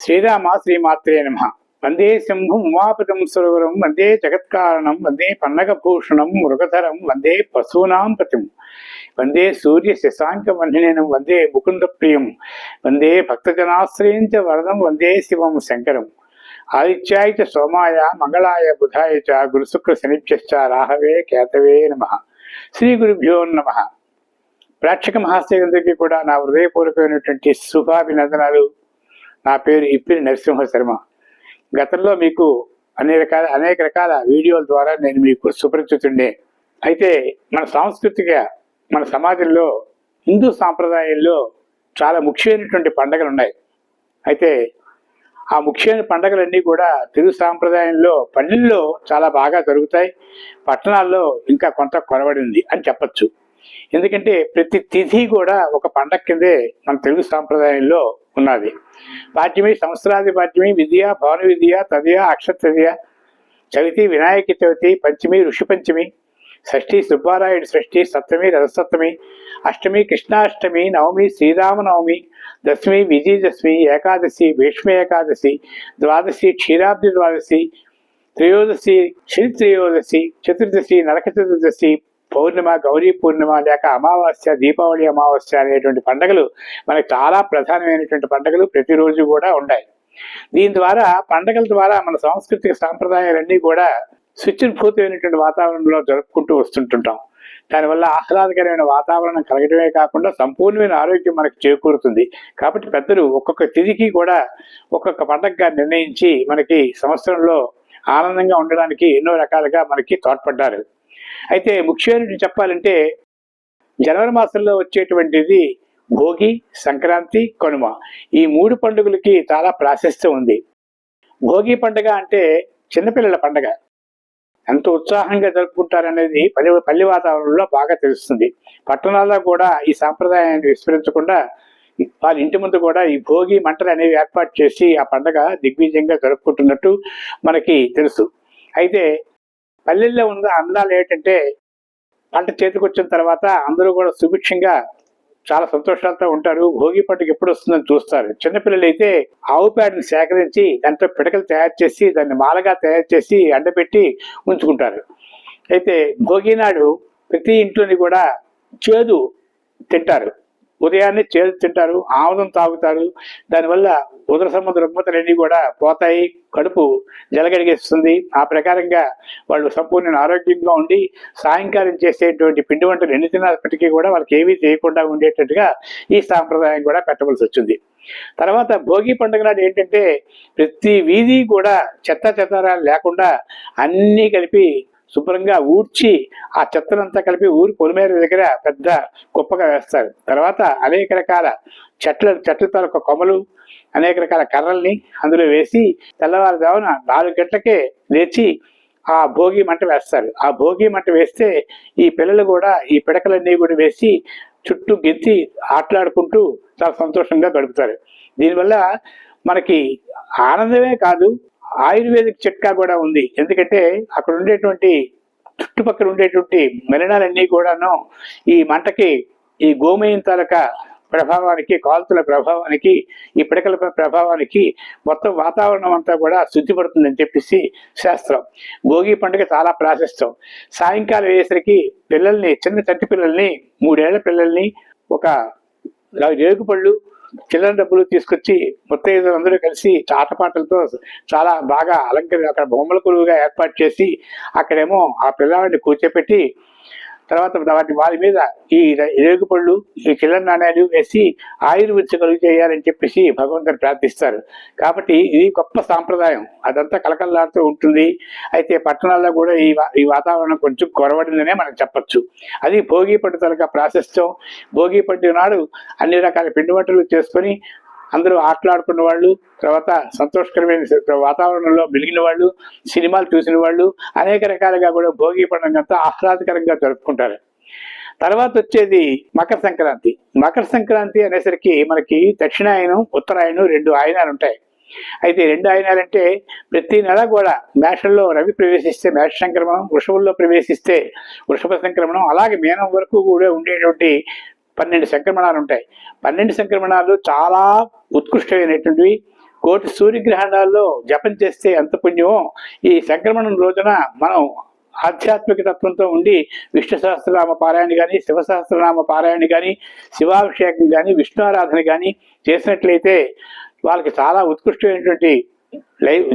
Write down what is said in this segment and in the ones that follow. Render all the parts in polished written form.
శ్రీరామ శ్రీమాత్రే నమ. వందే శంభుం ఉమాపతం సురవరం, వందే జగత్కారణం, వందే పన్నగభూషణం మృగధరం, వందే పశూనాం పతిం, వందే సూర్య శశాంక వందినం, వందే ముకుంద ప్రియం, వందే భక్తజనాశ్రయం చ వరదం, వందే శివం శంకరం. ఆదిత్యాయ చ సోమాయ మంగళాయ బుధాయ చ గురుశుక్ర శనిభ్యశ్చ రాహవే కేతవే నమ. శ్రీ గురుభ్యో నమ. ప్రేక్షక మహాశయులందరికీ కూడా నా హృదయపూర్వకమైనటువంటి శుభాభినందనాలు. నా పేరు ఇప్పిరి నరసింహ శర్మ. గతంలో మీకు అనేక రకాల వీడియోల ద్వారా నేను మీకు సుపరిచితుండే. అయితే మన సమాజంలో హిందూ సాంప్రదాయంలో చాలా ముఖ్యమైనటువంటి పండుగలు ఉన్నాయి. అయితే ఆ ముఖ్యమైన పండుగలన్నీ కూడా తెలుగు సాంప్రదాయంలో పల్లెల్లో చాలా బాగా జరుగుతాయి, పట్టణాల్లో ఇంకా కొంత కొరవడింది అని చెప్పచ్చు. ఎందుకంటే ప్రతి తిథి కూడా ఒక పండగ కిందే మన తెలుగు సాంప్రదాయంలో ఉన్నది. పాఠ్యమి సంవత్సరాది పాఠ్యమి, విద్య భాను విద్య, తదియ అక్షతదియ, చవితి వినాయక చవితి, పంచమి ఋషి పంచమి, షష్ఠి సుబ్బారాయుడు షష్ఠి, సప్తమి రథసప్తమి, అష్టమి కృష్ణాష్టమి, నవమి శ్రీరామనవమి, దశమి విజయదశమి, ఏకాదశి భీష్మ ఏకాదశి, ద్వాదశి క్షీరాబ్ది ద్వాదశి, త్రయోదశి శ్రీ త్రయోదశి, చతుర్దశి నరక చతుర్దశి, పౌర్ణిమ గౌరీ పూర్ణిమ లేక అమావాస్య దీపావళి అమావాస్య అనేటువంటి పండుగలు మనకు చాలా ప్రధానమైనటువంటి పండుగలు ప్రతిరోజు కూడా ఉన్నాయి. దీని ద్వారా పండుగల ద్వారా మన సాంస్కృతిక సాంప్రదాయాలన్నీ కూడా శుచిర్భూతమైనటువంటి వాతావరణంలో జరుపుకుంటూ వస్తుంటుంటాం. దానివల్ల ఆహ్లాదకరమైన వాతావరణం కలగడమే కాకుండా సంపూర్ణమైన ఆరోగ్యం మనకు చేకూరుతుంది. కాబట్టి పెద్దలు ఒక్కొక్క తిథికి కూడా ఒక్కొక్క పండుగగా నిర్ణయించి మనకి సంవత్సరంలో ఆనందంగా ఉండడానికి ఎన్నో రకాలుగా మనకి తోడ్పడ్డారు. అయితే ముఖ్యమైనది చెప్పాలంటే జనవరి మాసంలో వచ్చేటువంటిది భోగి, సంక్రాంతి, కనుమ. ఈ మూడు పండుగలకి చాలా ప్రాశస్త్యం ఉంది. భోగి పండుగ అంటే చిన్నపిల్లల పండుగ. ఎంత ఉత్సాహంగా జరుపుకుంటారనేది పల్లె వాతావరణంలో బాగా తెలుస్తుంది. పట్టణాల్లో కూడా ఈ సాంప్రదాయాన్ని విస్మరించకుండా వాళ్ళ ఇంటి ముందు కూడా ఈ భోగి మంటలు అనేవి ఏర్పాటు చేసి ఆ పండుగ దిగ్విజయంగా జరుపుకుంటున్నట్టు మనకి తెలుసు. అయితే పల్లెల్లో ఉన్న అందాలు ఏంటంటే పంట చేతికొచ్చిన తర్వాత అందరూ కూడా సుభిక్షంగా చాలా సంతోషాలతో ఉంటారు. భోగి పండుగ ఎప్పుడు వస్తుందని చూస్తారు. చిన్నపిల్లలు అయితే ఆవు పేడని సేకరించి దాంతో పిడకలు తయారు చేసి దాన్ని మాలగా తయారు చేసి ఎండబెట్టి ఉంచుకుంటారు. అయితే భోగి నాడు ప్రతి ఇంట్లోని కూడా చేదు తింటారు. ఉదయాన్నే చేదు తింటారు, ఆముదం తాగుతారు. దానివల్ల ఉదర సంబంధ రుగ్మతలన్నీ కూడా పోతాయి, కడుపు జలగడిగేస్తుంది. ఆ ప్రకారంగా వాళ్ళు సంపూర్ణ ఆరోగ్యంగా ఉండి సాయంకాలం చేసేటువంటి పిండి వంటలు ఎన్ని తిన్నప్పటికీ కూడా వాళ్ళకి ఏమీ చేయకుండా ఉండేటట్టుగా ఈ సాంప్రదాయం కూడా పెట్టవలసి వచ్చింది. తర్వాత భోగి పండుగ నాడు ఏంటంటే ప్రతి వీధి కూడా చెత్తారాలు లేకుండా అన్నీ కలిపి శుభ్రంగా ఊడ్చి ఆ చెత్తనంతా కలిపి ఊరి పొలిమేర దగ్గర పెద్ద కుప్పగా వేస్తారు. తర్వాత అనేక రకాల చెట్ల తాలూకు కొమ్మలు, అనేక రకాల కర్రల్ని అందులో వేసి తెల్లవారుజామున 4 గంటలకే లేచి ఆ భోగి మంట వేస్తారు. ఆ భోగి మంట వేస్తే ఈ పిల్లలు కూడా ఈ పిడకలన్నీ కూడా వేసి చుట్టూ గెంతి ఆటలాడుకుంటూ చాలా సంతోషంగా గడుపుతారు. దీనివల్ల మనకి ఆనందమే కాదు, ఆయుర్వేదిక్ చిట్కా కూడా ఉంది. ఎందుకంటే అక్కడ ఉండేటువంటి చుట్టుపక్కల ఉండేటువంటి మలినాలన్నీ కూడాను ఈ మంటకి, ఈ గోమయం తాలూకా ప్రభావానికి, కాల్తుల ప్రభావానికి, ఈ పిడకల ప్రభావానికి మొత్తం వాతావరణం అంతా కూడా శుద్ధిపడుతుందని చెప్పేసి శాస్త్రం. భోగి పండుగ చాలా ప్రాశస్త్యం. సాయంకాలం అయ్యేసరికి పిల్లల్ని, చిన్న చంటి పిల్లల్ని, 3 ఏళ్ల పిల్లల్ని ఒక రేగుపళ్ళు, చిల్లర డబ్బులు తీసుకొచ్చి ముత్తైదులు అందరూ కలిసి ఆటపాటలతో చాలా బాగా అక్కడ బొమ్మల కొలువుగా ఏర్పాటు చేసి అక్కడేమో ఆ పిల్లవాడిని కూర్చోపెట్టి తర్వాత వారి మీద ఈ రేగుపళ్ళు, ఈ చిల్లర నాణ్యాలు వేసి ఆయుర్వేద కలుగు చేయాలని చెప్పేసి భగవంతుని ప్రార్థిస్తారు. కాబట్టి ఇది గొప్ప సాంప్రదాయం, అదంతా కలకల్లాడుతూ ఉంటుంది. అయితే పట్టణాల్లో కూడా ఈ వాతావరణం కొంచెం కొరవడిందనే మనం చెప్పచ్చు. అది భోగి పండుగ తాలూకా ప్రాశస్త్యం. భోగి పండుగ నాడు అన్ని రకాల పిండి వంటలు చేసుకొని అందరూ ఆటలాడుకున్న వాళ్ళు, తర్వాత సంతోషకరమైన వాతావరణంలో వెలిగిన వాళ్ళు, సినిమాలు చూసిన వాళ్ళు అనేక రకాలుగా కూడా భోగి పండుగ అంతా ఆహ్లాదకరంగా జరుపుకుంటారు. తర్వాత వచ్చేది మకర సంక్రాంతి. మకర సంక్రాంతి అనేసరికి మనకి దక్షిణాయనం, ఉత్తరాయణం 2 ఆయనాలు ఉంటాయి. అయితే 2 ఆయనాలంటే ప్రతి నెల కూడా మేషంలో రవి ప్రవేశిస్తే మేష సంక్రమణం, వృషభంలో ప్రవేశిస్తే వృషభ సంక్రమణం, అలాగే మీనం వరకు కూడా ఉండేటువంటి 12 సంక్రమణాలు ఉంటాయి. 12 సంక్రమణాలు చాలా ఉత్కృష్టమైనటువంటివి. కోటి సూర్యగ్రహణాల్లో జపం చేస్తే ఎంత పుణ్యమో ఈ సంక్రమణం రోజున మనం ఆధ్యాత్మిక తత్వంతో ఉండి విష్ణు సహస్రనామ పారాయణ కానీ, శివ సహస్రనామ పారాయణ కానీ, శివాభిషేకం కానీ, విష్ణు ఆరాధన కానీ చేసినట్లయితే వాళ్ళకి చాలా ఉత్కృష్టమైనటువంటి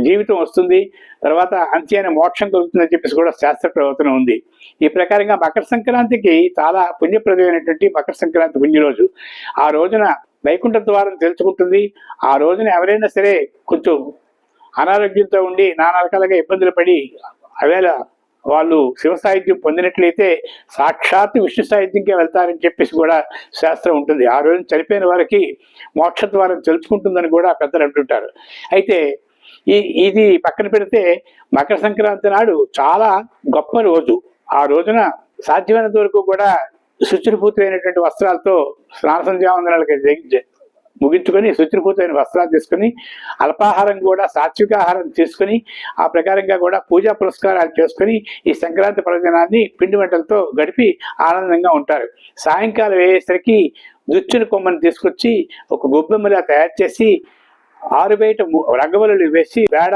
జీవితం వస్తుంది. తర్వాత అంత్యాన్ని మోక్షం కలుగుతుందని చెప్పేసి కూడా శాస్త్ర ప్రవర్తన ఉంది. ఈ ప్రకారంగా మకర సంక్రాంతికి చాలా పుణ్యప్రదమైనటువంటి మకర సంక్రాంతి పుణ్య రోజు. ఆ రోజున వైకుంఠ ద్వారం తెలుసుకుంటుంది. ఆ రోజున ఎవరైనా సరే కొంచెం అనారోగ్యంతో ఉండి నానా రకాలుగా ఇబ్బందులు పడి అవేళ వాళ్ళు శివ సాహిత్యం పొందినట్లయితే సాక్షాత్ విష్ణు సాహిత్యంకే వెళ్తారని చెప్పేసి కూడా శాస్త్రం ఉంటుంది. ఆ రోజు చనిపోయిన వారికి మోక్ష ద్వారం తెలుసుకుంటుందని కూడా పెద్దలు అంటుంటారు. అయితే ఇది పక్కన పెడితే మకర సంక్రాంతి నాడు చాలా గొప్ప రోజు. ఆ రోజున సాధ్యమైనంత వరకు కూడా శుచిర్భూతమైనటువంటి వస్త్రాలతో స్నాన సంధ్యావందనాలకి ముగించుకొని శుచిర్భూతమైన వస్త్రాలు తీసుకుని అల్పాహారం కూడా సాత్విక ఆహారం తీసుకుని ఆ ప్రకారంగా కూడా పూజా పురస్కారాలు చేసుకుని ఈ సంక్రాంతి పర్వదినాన్ని పిండి వంటలతో గడిపి ఆనందంగా ఉంటారు. సాయంకాలం వేసేసరికి దుచ్చుని కొమ్మని తీసుకొచ్చి ఒక గొబ్బెమ్మలా తయారు చేసి ఆరు బయట రంగవల్లులు వేసి వేడ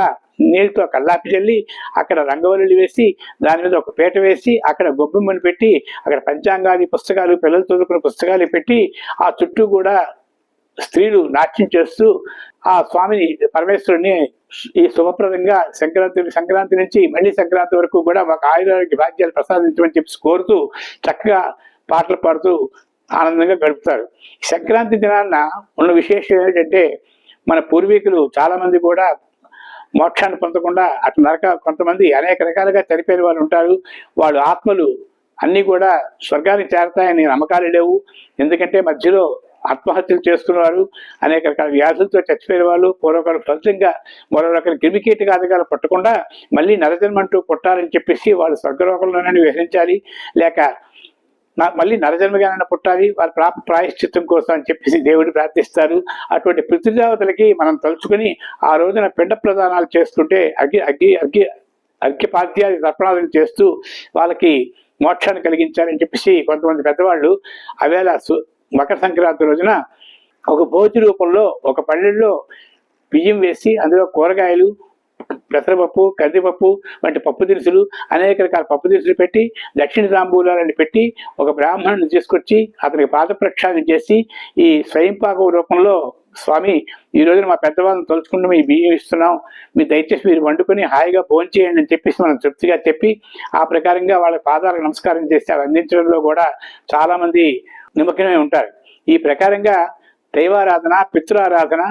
నీళ్ళతో కల్లాపి చల్లి అక్కడ రంగవల్లులు వేసి దాని మీద ఒక పీట వేసి అక్కడ గొబ్బెమ్మని పెట్టి అక్కడ పంచాంగాది పుస్తకాలు, పిల్లలు చదువుకున్న పుస్తకాలు పెట్టి ఆ చుట్టూ కూడా స్త్రీలు నాట్యం చేస్తూ ఆ స్వామిని పరమేశ్వరుని ఈ శుభప్రదంగా సంక్రాంతి నుంచి మళ్ళీ సంక్రాంతి వరకు కూడా ఒక ఆయురారోగ్య భాగ్యాలు ప్రసాదించమని చెప్పి కోరుతూ చక్కగా పాటలు పాడుతూ ఆనందంగా గడుపుతారు. సంక్రాంతి దినాన్న ఉన్న విశేషం ఏంటంటే మన పూర్వీకులు చాలా మంది కూడా మోక్షాన్ని పొందకుండా అట్లా కొంతమంది అనేక రకాలుగా చనిపోయిన వాళ్ళు ఉంటారు. వాళ్ళు ఆత్మలు అన్నీ కూడా స్వర్గానికి చేరతాయని నమ్మకాలు లేవు. ఎందుకంటే మధ్యలో ఆత్మహత్యలు చేసుకునేవారు, అనేక రకాల వ్యాధులతో చచ్చిపోయిన వాళ్ళు, పూర్వకాలం ఫలితంగా మరో రకాల క్రిమికీటకాదిగాలు పట్టకుండా మళ్ళీ నరజన్మంటూ పుట్టాలని చెప్పేసి వాళ్ళు స్వర్గలోకంలోనే విహరించాలి, లేక మళ్ళీ నరజన్మగానైనా పుట్టాలి, వారి ప్రాయశ్చిత్తం కోసం అని చెప్పేసి దేవుడు ప్రార్థిస్తారు. అటువంటి పితృదేవతలకి మనం తలుచుకుని ఆ రోజున పిండ ప్రదానాలు చేసుకుంటే అర్ఘ్యపాద్యాది తర్పణాలను చేస్తూ వాళ్ళకి మోక్షాన్ని కలిగించాలని చెప్పేసి కొంతమంది పెద్దవాళ్ళు అవేళ మకర సంక్రాంతి రోజున ఒక భోజి రూపంలో ఒక పళ్ళెల్లో బియ్యం వేసి అందులో కూరగాయలు, పెసరపప్పు, కందిపప్పు వంటి పప్పు దినుసులు, అనేక రకాల పప్పు దినుసులు పెట్టి దక్షిణ తాంబూలాలను పెట్టి ఒక బ్రాహ్మణుని తీసుకొచ్చి అతనికి పాద ప్రక్షాళన చేసి ఈ స్వయంపాక రూపంలో స్వామి ఈ రోజున మా పెద్దవాళ్ళని తలుచుకుంటూ మీ బియ్యం ఇస్తున్నాం, మీ దయచేసి మీరు వండుకొని హాయిగా భోజనం చేయండి అని చెప్పేసి మనం తృప్తిగా చెప్పి ఆ ప్రకారంగా వాళ్ళ పాదాలకు నమస్కారం చేసి అవి అందించడంలో కూడా చాలా మంది నిమగ్నమై ఉంటారు. ఈ ప్రకారంగా దైవారాధన, పితృఆరాధన,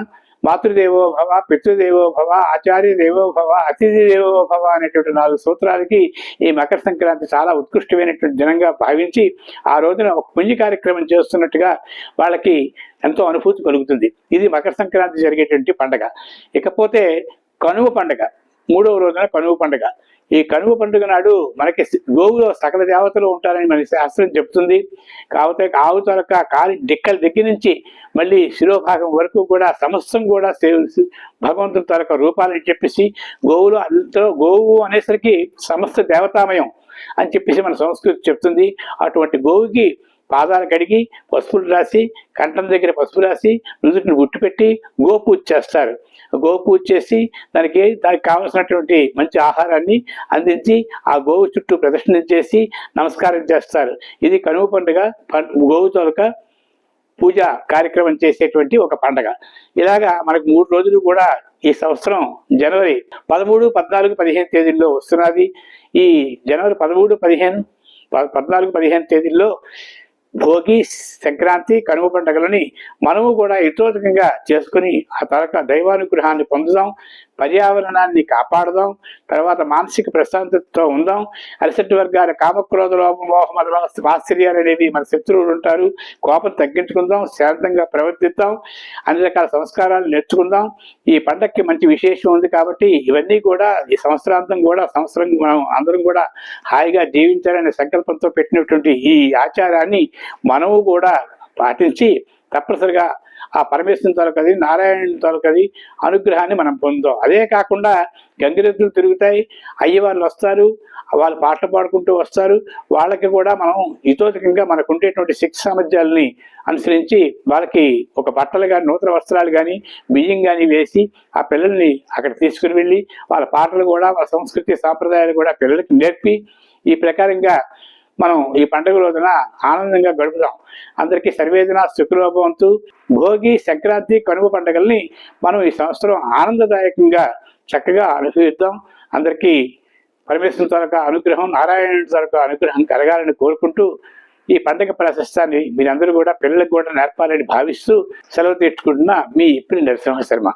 మాతృదేవో భవ, పితృదేవో భవ, ఆచార్య దేవో భవ, అతిథి దేవో భవ అనేటువంటి 4 సూత్రాలకి ఈ మకర సంక్రాంతి చాలా ఉత్కృష్టమైనటువంటి దినంగా భావించి ఆ రోజున ఒక పుణ్య కార్యక్రమం చేస్తున్నట్టుగా వాళ్ళకి ఎంతో అనుభూతి కలుగుతుంది. ఇది మకర సంక్రాంతి జరిగేటువంటి పండగ. ఇకపోతే కనుమ పండగ, 3వ రోజున కనుమ పండగ. ఈ కనుమ పండుగ నాడు మనకి గోవులో సకల దేవతలు ఉంటారని మన శాస్త్రం చెప్తుంది. కాకపోతే ఆవు తొలక కాలి డిక్కల దగ్గర నుంచి మళ్ళీ శిరోభాగం వరకు కూడా సమస్తం కూడా భగవంతుని తొలక రూపాలని చెప్పేసి గోవులో అందులో గోవు అనేసరికి సమస్త దేవతామయం అని చెప్పేసి మన సంస్కృతి చెప్తుంది. అటువంటి గోవుకి పాదాలు కడిగి పసుపులు రాసి, కంఠం దగ్గర పసుపు రాసి, నుదుటిని గుట్టు పెట్టి గోపూజ చేస్తారు. గోపూజ చేసి దానికి కావలసినటువంటి మంచి ఆహారాన్ని అందించి ఆ గోవు చుట్టూ ప్రదర్శన చేసి నమస్కారం చేస్తారు. ఇది కనుమ పండుగ, గోవు తోలక పూజ కార్యక్రమం చేసేటువంటి ఒక పండగ. ఇలాగా మనకు 3 రోజులు కూడా ఈ సంవత్సరం జనవరి 13, 14, 15 తేదీల్లో వస్తున్నది. ఈ జనవరి 13, 15, 14, 15 తేదీల్లో భోగి, సంక్రాంతి, కనుమ పండుగలని మనము కూడా యథోచితంగా చేసుకుని ఆ తరక దైవానుగ్రహాన్ని పొందుదాం, పర్యావరణాన్ని కాపాడదాం, తర్వాత మానసిక ప్రశాంతతతో ఉందాం. అరిసెట్టి వర్గాల కామక్రోధ లోపం, మోహం, ఆశ్చర్యాలు అనేవి మన శత్రువులు ఉంటారు. కోపం తగ్గించుకుందాం, శాంతంగా ప్రవర్తిద్దాం, అన్ని రకాల సంస్కారాలు నేర్చుకుందాం. ఈ పండగకి మంచి విశేషం ఉంది కాబట్టి ఇవన్నీ కూడా ఈ సంవత్సరం మనం అందరం కూడా హాయిగా జీవించాలనే సంకల్పంతో పెట్టినటువంటి ఈ ఆచారాన్ని మనము కూడా పాటించి తప్పనిసరిగా ఆ పరమేశ్వరుని తాలూకది, నారాయణుని తాలూకది అనుగ్రహాన్ని మనం పొందుతాం. అదే కాకుండా గంగిరెద్దులు తిరుగుతాయి, అయ్యవాళ్ళు వస్తారు, వాళ్ళు పాటలు పాడుకుంటూ వస్తారు. వాళ్ళకి కూడా మనం హితోధికంగా మనకు ఉండేటువంటి శక్తి సామర్థ్యాలని అనుసరించి వాళ్ళకి ఒక బట్టలు కానీ, నూతన వస్త్రాలు కానీ, బియ్యం కానీ వేసి ఆ పిల్లల్ని అక్కడ తీసుకుని వెళ్ళి వాళ్ళ పాటలు కూడా, వాళ్ళ సంస్కృతి సాంప్రదాయాలు కూడా పిల్లలకి నేర్పి ఈ ప్రకారంగా మనం ఈ పండుగ రోజున ఆనందంగా గడుపుదాం. అందరికీ సర్వేజన సుఖలోభవంతు. భోగి, సంక్రాంతి, కనుమ పండుగల్ని మనం ఈ సంవత్సరం ఆనందదాయకంగా చక్కగా అనుభవిద్దాం. అందరికీ పరమేశ్వరుని తాలూకా అనుగ్రహం, నారాయణుడి తాలూకా అనుగ్రహం కలగాలని కోరుకుంటూ ఈ పండుగ ప్రశస్తాన్ని మీరందరూ కూడా పిల్లలకు కూడా నేర్పాలని భావిస్తూ సెలవు తీర్చుకుంటున్న మీ ఇప్పుడు నరసింహ శర్మ.